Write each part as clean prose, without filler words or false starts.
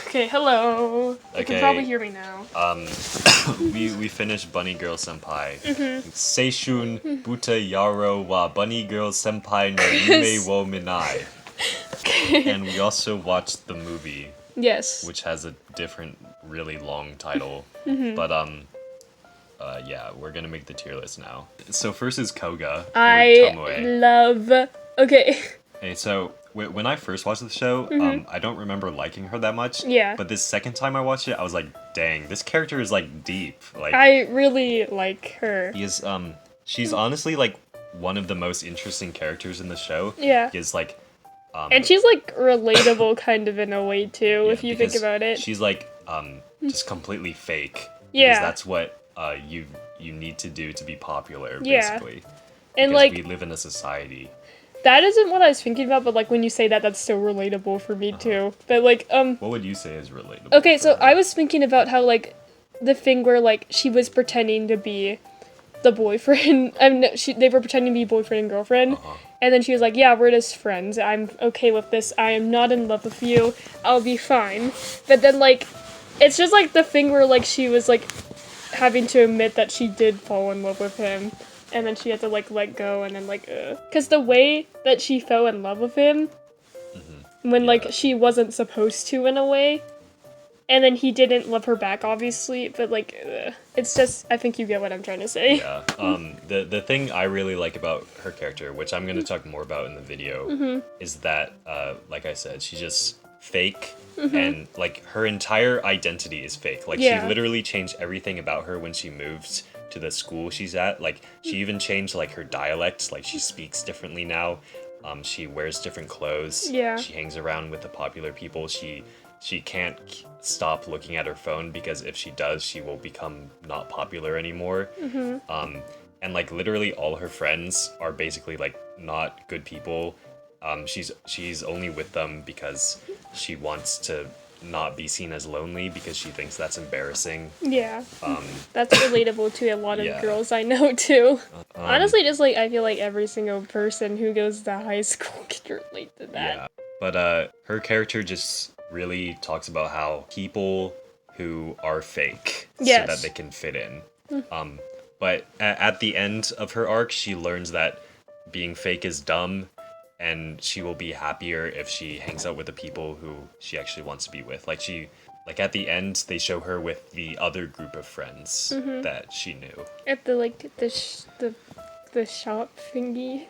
Okay, hello. You can probably hear me now. We finished Bunny Girl Senpai. Seishun Buta Yaro wa Bunny Girl Senpai no Yume wo Minai. And we also watched the movie. Yes. Which has a different, really long title. But yeah, we're gonna make the tier list now. So first is Koga. I Tomoe. love... Okay. Hey, so when I first watched the show, I don't remember liking her that much. Yeah. But this second time I watched it, I was like, dang, this character is like deep. Like I really like her. She's honestly like one of the most interesting characters in the show. Yeah. Is like, and she's like relatable kind of in a way too, yeah, if you think about it. She's like just completely fake. Yeah. Because that's what you need to do to be popular, Yeah. basically. And because like we live in a society. that isn't what I was thinking about, but like when you say that, that's so relatable for me too. But like What would you say is relatable? okay, so I was thinking about how like the thing where like she was pretending to be the boyfriend. They were pretending to be boyfriend and girlfriend. And then she was like, yeah, we're just friends. I'm okay with this. I am not in love with you. I'll be fine. But then, like, it's just, like, the thing where, like, she was, like, having to admit that she did fall in love with him. And then she had to, like, let go and then, like, Because the way that she fell in love with him, when, like, she wasn't supposed to, in a way. And then he didn't love her back, obviously, but, like, it's just, I think you get what I'm trying to say. Yeah. The thing I really like about her character, which I'm going to talk more about in the video, is that, like I said, she's just fake, and, like, her entire identity is fake. Like, she literally changed everything about her when she moved to the school she's at. Like, she even changed, like, her dialect. Like, she speaks differently now. She wears different clothes. Yeah. She hangs around with the popular people. She can't stop looking at her phone because if she does, she will become not popular anymore. And like literally all her friends are basically like not good people. She's only with them because she wants to not be seen as lonely because she thinks that's embarrassing. Yeah. That's relatable to a lot of Yeah. girls I know too. Honestly, just like I feel like every single person who goes to high school can relate to that. Yeah. But her character just really talks about how people who are fake so that they can fit in. But at the end of her arc, she learns that being fake is dumb, and she will be happier if she hangs out with the people who she actually wants to be with. Like at the end, they show her with the other group of friends that she knew. At the like the shop thingy.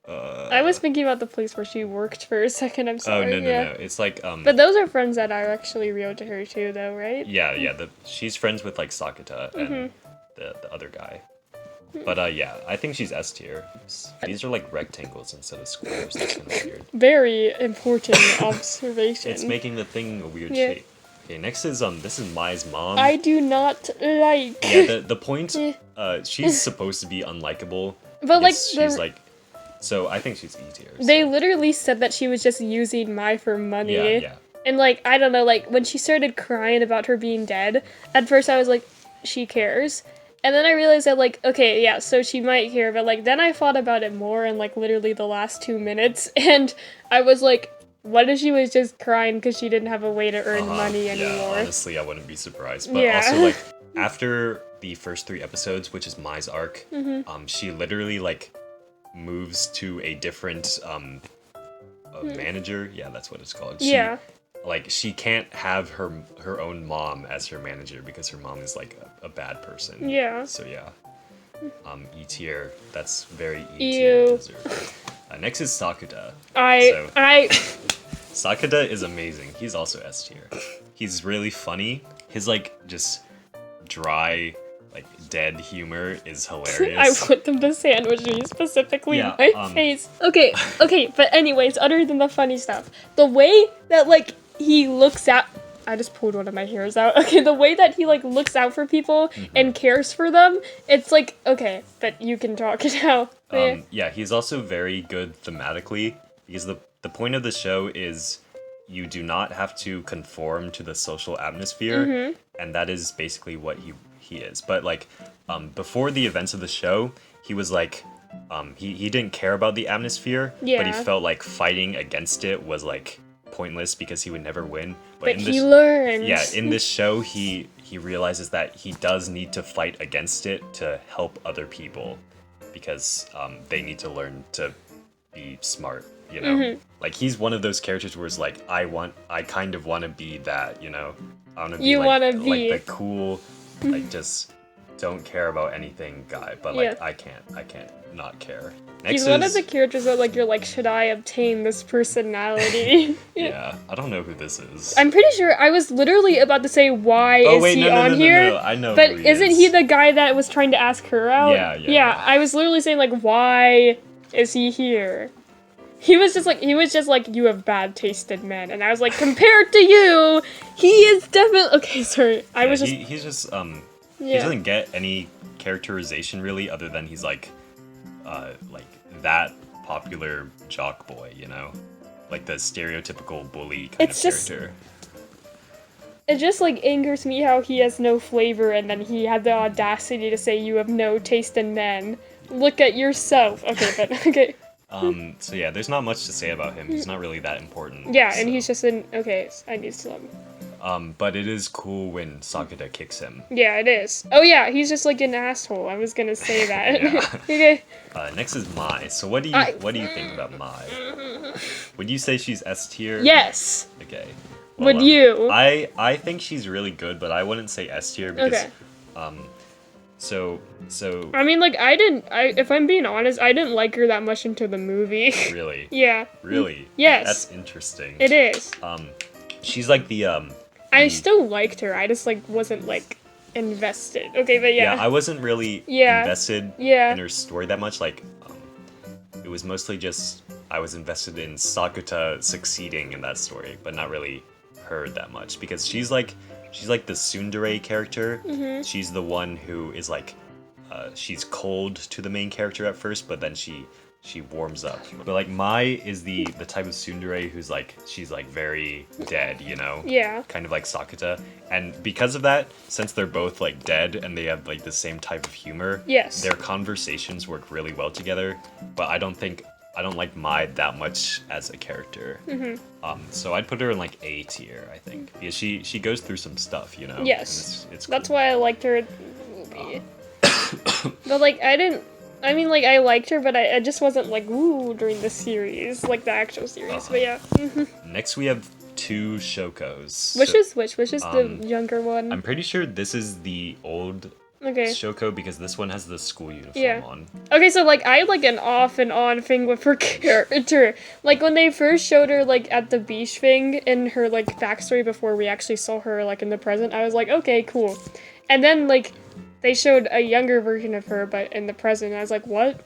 I was thinking about the place where she worked for a second. I'm sorry. Oh no! It's like But those are friends that are actually real to her too, though, right? Yeah. She's friends with like Sakuta and the other guy. But yeah, I think she's S tier. These are like rectangles instead of squares. That's kind of weird. Very important observation. It's making the thing a weird shape. Okay, next is this is Mai's mom. I do not like. Yeah, the point. She's supposed to be unlikable. But like she's like. So I think she's E tier. So. They literally said that she was just using Mai for money. Yeah. And like I don't know, like when she started crying about her being dead, at first I was like, she cares. And then I realized that like, okay, yeah, so she might care, but like then I thought about it more in like literally the last 2 minutes, and I was like, what if she was just crying because she didn't have a way to earn money anymore? Yeah, honestly, I wouldn't be surprised. But also like after the first 3 episodes, which is Mai's arc, she literally like moves to a different manager. Yeah, that's what it's called. She can't have her own mom as her manager because her mom is like a bad person. Yeah. So yeah. E tier. That's very E tier. Next is Sakuta. Sakuta is amazing. He's also S tier. He's really funny. His like just dry, like dead humor is hilarious. I want them to sandwich me specifically in my face. Okay, but anyways, other than the funny stuff, the way that like he looks out. I just pulled one of my hairs out. Okay, the way that he like looks out for people and cares for them, it's like okay, but you can talk now. Yeah, he's also very good thematically because the point of the show is you do not have to conform to the social atmosphere, and that is basically what he is. But like before the events of the show, he was like he didn't care about the atmosphere, but he felt like fighting against it was like pointless because he would never win. But he learns. Yeah, in this show, he realizes that he does need to fight against it to help other people, because they need to learn to be smart, you know? Like, he's one of those characters where it's like, I kind of want to be that, you know? I want to be like the cool, like, just don't care about anything guy, but like, I can't not care. He's one of the characters that like you're like, should I obtain this personality? Yeah, I don't know who this is. I'm pretty sure I was literally about to say why is he on here? No, I know. But isn't he the guy that was trying to ask her out? Yeah. I was literally saying like, why is he here? He was just like, you have bad taste in men, and I was like, compared to you, he is definitely okay. Sorry, he's just he doesn't get any characterization really, other than he's like that popular jock boy, you know, like the stereotypical bully kind of character. It just like angers me how he has no flavor, and then he had the audacity to say you have no taste in men. Look at yourself. Okay, but okay. So yeah, there's not much to say about him. He's not really that important. Yeah, and he's just okay, I need to love him. But it is cool when Sakuta kicks him. Yeah, it is. Oh yeah, he's just like an asshole. I was gonna say that. Okay. Next is Mai. So what do you think about Mai? Would you say she's S tier? Yes. Okay. Well, Would you? I think she's really good, but I wouldn't say S tier because So I mean, like, if I'm being honest, I didn't like her that much into the movie. Really? Yeah. Really? Yes. That's interesting. It is. She's like the I still liked her. I just like wasn't like invested. Okay, but yeah. Yeah, I wasn't really invested in her story that much. Like, it was mostly just I was invested in Sakuta succeeding in that story, but not really her that much, because she's like the tsundere character. She's the one who is like, she's cold to the main character at first, but then she warms up. But like Mai is the type of tsundere who's like, she's like very dead, you know? Yeah. Kind of like Sakuta. And because of that, since they're both like dead and they have like the same type of humor, yes, their conversations work really well together. But I don't like Mai that much as a character. So I'd put her in like A tier, I think, because she goes through some stuff, you know. Yes, it's that's cool. why I liked her in the movie. But like I liked her, but I just wasn't like ooh during the series, like the actual series. But yeah. Next we have two Shokos. Which is the younger one? I'm pretty sure this is the old Shoko, because this one has the school uniform on. Okay, so like I had like an off and on thing with her character. Like when they first showed her like at the beach thing in her like backstory before we actually saw her like in the present, I was like, okay, cool. And then like they showed a younger version of her, but in the present, I was like, what?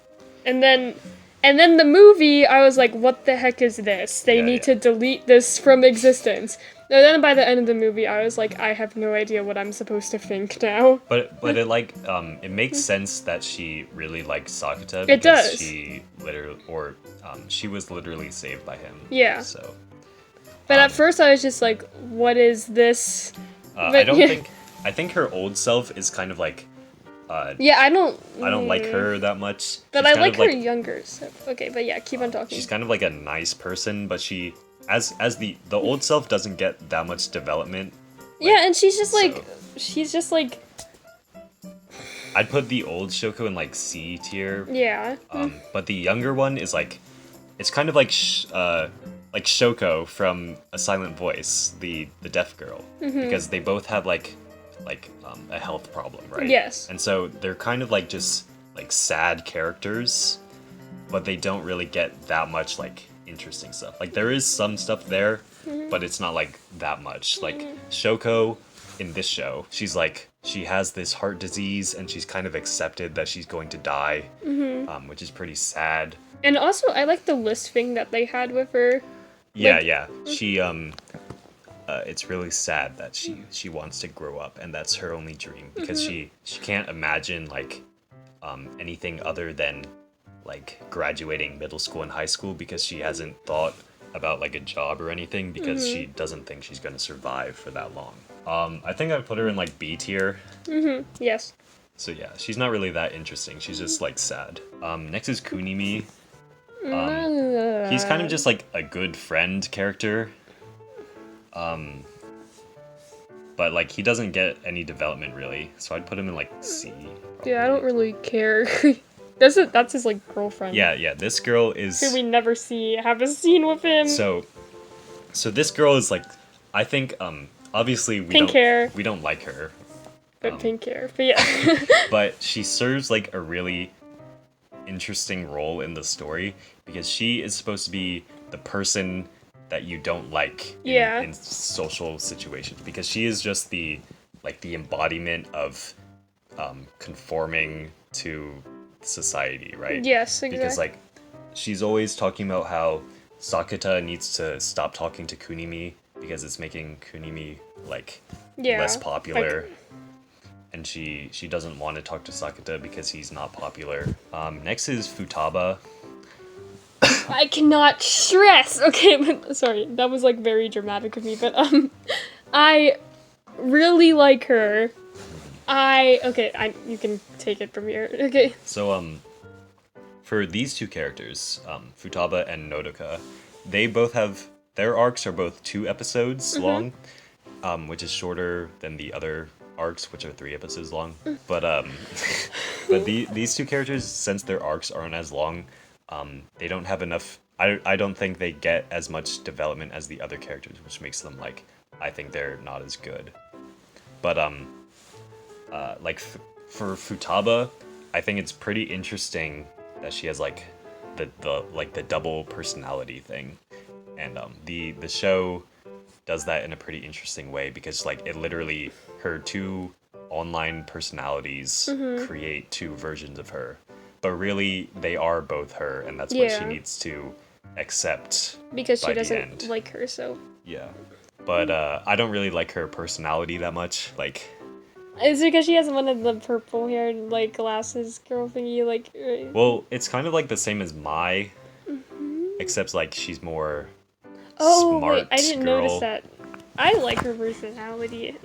And then the movie, I was like, what the heck is this? They need to delete this from existence. And then by the end of the movie, I was like, I have no idea what I'm supposed to think now. But it like it makes sense that she really likes Sakuta, because it does. She was literally saved by him. Yeah. So. But at first, I was just like, what is this? I think her old self is kind of like. I don't like her that much. But I like her younger self. Okay, but yeah, keep on talking. She's kind of like a nice person, but she, as the old self doesn't get that much development. Yeah, and she's just like. I'd put the old Shoko in like C tier. Yeah. But the younger one is like, it's kind of like Shoko from A Silent Voice, the deaf girl, because they both have like a health problem, right? Yes. And so they're kind of like just like sad characters, but they don't really get that much like interesting stuff. Like there is some stuff there, but it's not like that much. Like Shoko in this show, she's like, she has this heart disease and she's kind of accepted that she's going to die, which is pretty sad. And also I like the list thing that they had with her. Yeah. She it's really sad that she wants to grow up, and that's her only dream, because she can't imagine like anything other than like graduating middle school and high school, because she hasn't thought about like a job or anything, because she doesn't think she's gonna survive for that long. I think I'd put her in like B tier. Yes. So yeah, she's not really that interesting. She's just like sad. Next is Kunimi. He's kind of just like a good friend character. But like he doesn't get any development really, so I'd put him in like C. Probably. Yeah, I don't really care. That's his like girlfriend. Yeah. This girl is who we never see have a scene with him. So this girl is like, I think obviously we don't like her. But pink hair. But yeah. But she serves like a really interesting role in the story because she is supposed to be the person that you don't like in social situations, because she is just the embodiment of conforming to society, right? Yes, exactly. Because like she's always talking about how Sakuta needs to stop talking to Kunimi because it's making Kunimi like less popular. And she doesn't want to talk to Sakuta because he's not popular. Next is Futaba. I cannot stress. Okay, but sorry, that was like very dramatic of me. But I really like her. You can take it from here. Okay. So for these two characters, Futaba and Nodoka, they both have their arcs are both 2 episodes long, which is shorter than the other arcs, which are 3 episodes long. But these two characters, since their arcs aren't as long, they don't have enough. I don't think they get as much development as the other characters, which makes them like, I think they're not as good. But for Futaba, I think it's pretty interesting that she has like the double personality thing, and the show does that in a pretty interesting way because like it literally, her 2 online personalities create 2 versions of her, but really they are both her, and that's what she needs to accept because by she the doesn't end. like her. So yeah, but I don't really like her personality that much. Like, it's because she has one of the purple haired like glasses girl thingy, like. Well, it's kind of like the same as Mai, except like she's more smart. Wait, I didn't notice that. I like her personality.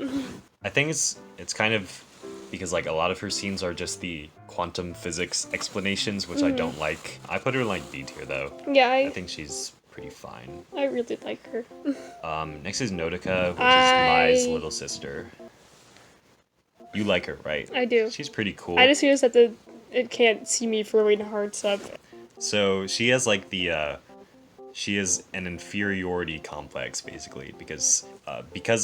I think it's kind of because like a lot of her scenes are just the quantum physics explanations, which I don't like. I put her in like B tier though. Yeah, I think she's pretty fine. I really like her. Next is Nodoka, which is Mai's little sister. You like her, right? I do. She's pretty cool. I just noticed that it can't see me throwing hearts up. So she has like she is an inferiority complex basically because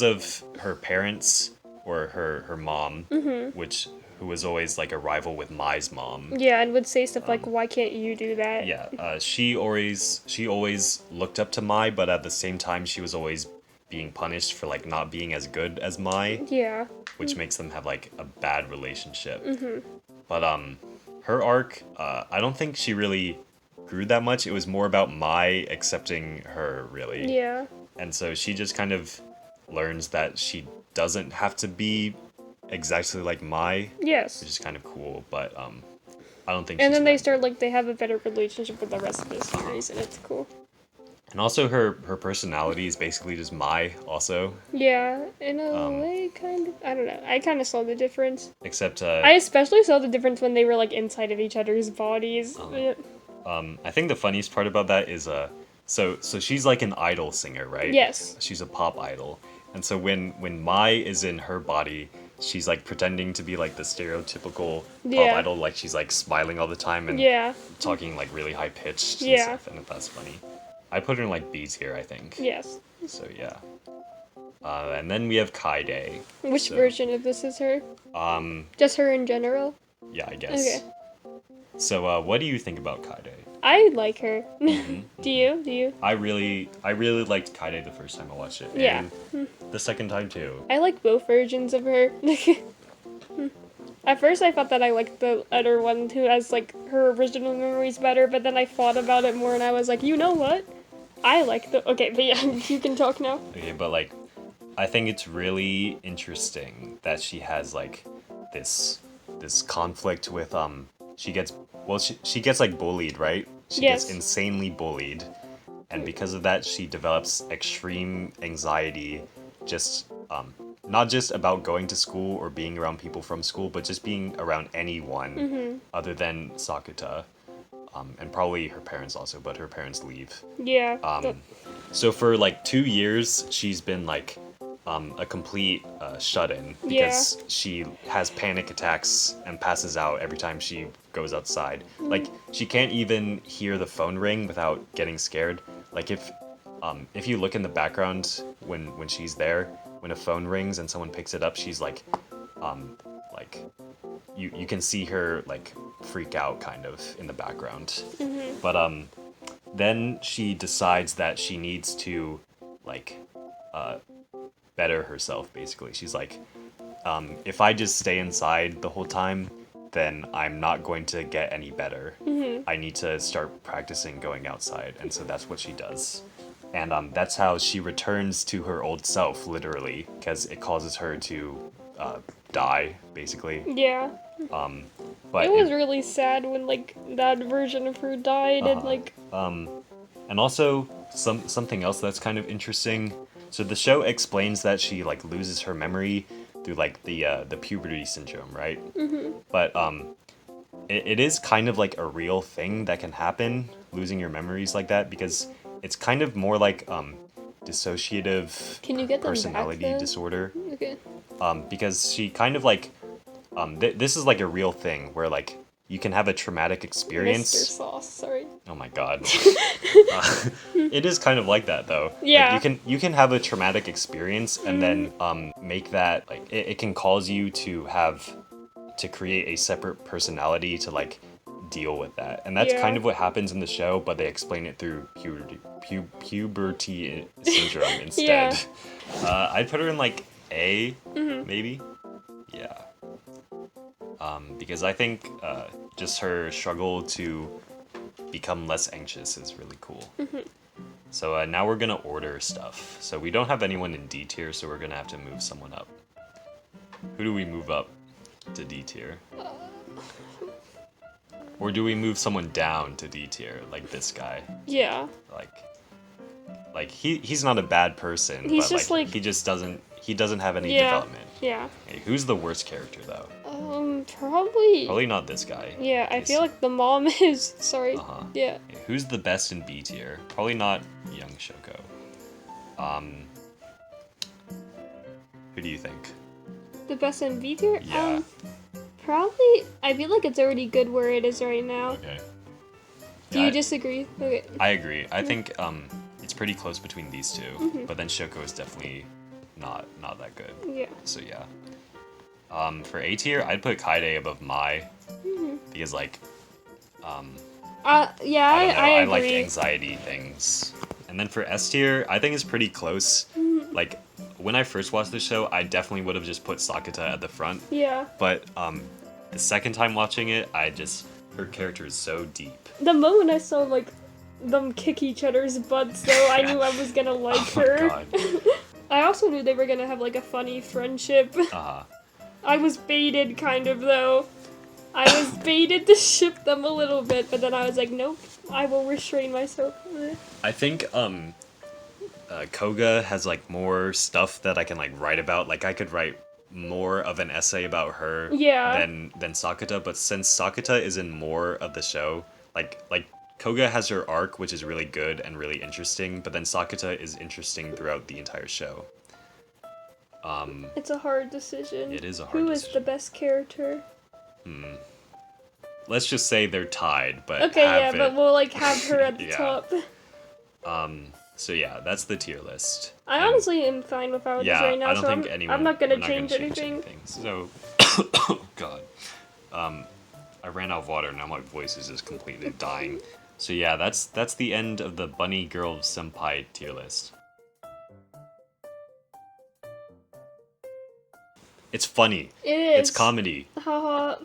of her parents or her mom, who was always like a rival with Mai's mom. Yeah, and would say stuff like, "Why can't you do that?" Yeah, she always looked up to Mai, but at the same time she was always being punished for like not being as good as Mai. Yeah. Which makes them have like a bad relationship. But her arc, I don't think she really grew that much. It was more about Mai accepting her, really. Yeah. And so she just kind of learns that she doesn't have to be exactly like Mai. Yes. Which is kind of cool, but I don't think. And then they have a better relationship with the rest of the series, and it's cool. And also her personality is basically just Mai also. Yeah, in a way, kind of. I don't know. I kind of saw the difference. Except I especially saw the difference when they were like inside of each other's bodies. I think the funniest part about that is so she's like an idol singer, right? Yes. She's a pop idol. And so when Mai is in her body, she's like pretending to be like the stereotypical pop idol, like she's like smiling all the time and talking like really high pitched and stuff, and that's funny. I put her in like B tier, I think. Yes. So yeah. And then we have Kaede. Which version of this is her? Just her in general? Yeah, I guess. Okay. So what do you think about Kaede? I like her. Do you? I really liked Kaede the first time I watched it. Yeah. And the second time too. I like both versions of her. At first I thought that I liked the other one who has like her original memories better, but then I thought about it more and I was like, you know what? I like the... Okay, but yeah, you can talk now. Okay, but like, I think it's really interesting that she has like this conflict with she gets like bullied, right? She gets insanely bullied, and because of that she develops extreme anxiety, just not just about going to school or being around people from school, but just being around anyone other than Sakuta. And probably her parents also, but her parents leave. Yeah. So for like 2 years, she's been like a complete shut-in because she has panic attacks and passes out every time she goes outside. Like she can't even hear the phone ring without getting scared. Like if you look in the background when she's there, when a phone rings and someone picks it up, she's like you can see her like freak out kind of in the background. But then she decides that she needs to like better herself, basically. She's like, if I just stay inside the whole time, then I'm not going to get any better. I need to start practicing going outside, and so that's what she does. And that's how she returns to her old self, literally, because it causes her to die, basically. Yeah. But it was really sad when like that version of her died and like. And also something else that's kind of interesting. So the show explains that she like loses her memory through like the puberty syndrome, right? But it is kind of like a real thing that can happen, losing your memories like that, because it's kind of more like dissociative Can you get them personality back, disorder. Okay. Because she kind of like this is like a real thing where like you can have a traumatic experience. Mr. Sauce, sorry. Oh my god. It is kind of like that though. Yeah. Like, you can have a traumatic experience and then make that like it can cause you to create a separate personality to like deal with that. And that's kind of what happens in the show, but they explain it through puberty syndrome instead. I'd put her in like A, maybe. Yeah. Because I think just her struggle to become less anxious is really cool. So now we're gonna order stuff. So we don't have anyone in D tier, so we're gonna have to move someone up. Who do we move up to D tier? Or do we move someone down to D tier, like this guy? Yeah. Like he's not a bad person, He's but just like he just doesn't have any development. Yeah. Hey, who's the worst character though? Probably not this guy. Yeah, I feel like the mom is sorry. Yeah. Hey, who's the best in B tier? Probably not young Shoko. Who do you think? The best in B tier? Yeah. Probably I feel like it's already good where it is right now. Okay. Do you disagree? Okay. I agree. I think it's pretty close between these two, but then Shoko is definitely not that good. Yeah. So yeah. For A tier, I'd put Kaede above Mai because like Yeah, I I agree. like anxiety things. And then for S tier, I think it's pretty close. Like when I first watched the show, I definitely would have just put Sakuta at the front. Yeah. But the second time watching it, her character is so deep. The moment I saw like them kick each other's butts, though, I knew I was gonna like her. God. I also knew they were gonna have like a funny friendship. I was baited, kind of, though. I was baited to ship them a little bit, but then I was like, nope, I will restrain myself. I think Koga has like more stuff that I can like write about. Like I could write more of an essay about her than Sakuta, but since Sakuta is in more of the show, like Koga has her arc, which is really good and really interesting, but then Sakuta is interesting throughout the entire show. It's a hard decision. It is a hard decision. Who decision. is the best character? Let's just say they're tied, but okay, but we'll like have her at the top. So yeah, that's the tier list. I honestly am fine with how it is right now, so I'm not gonna change anything. So, God, I ran out of water. Now my voice is just completely dying. So yeah, that's the end of the Bunny Girl Senpai tier list. It's funny. It is. It's comedy. Haha.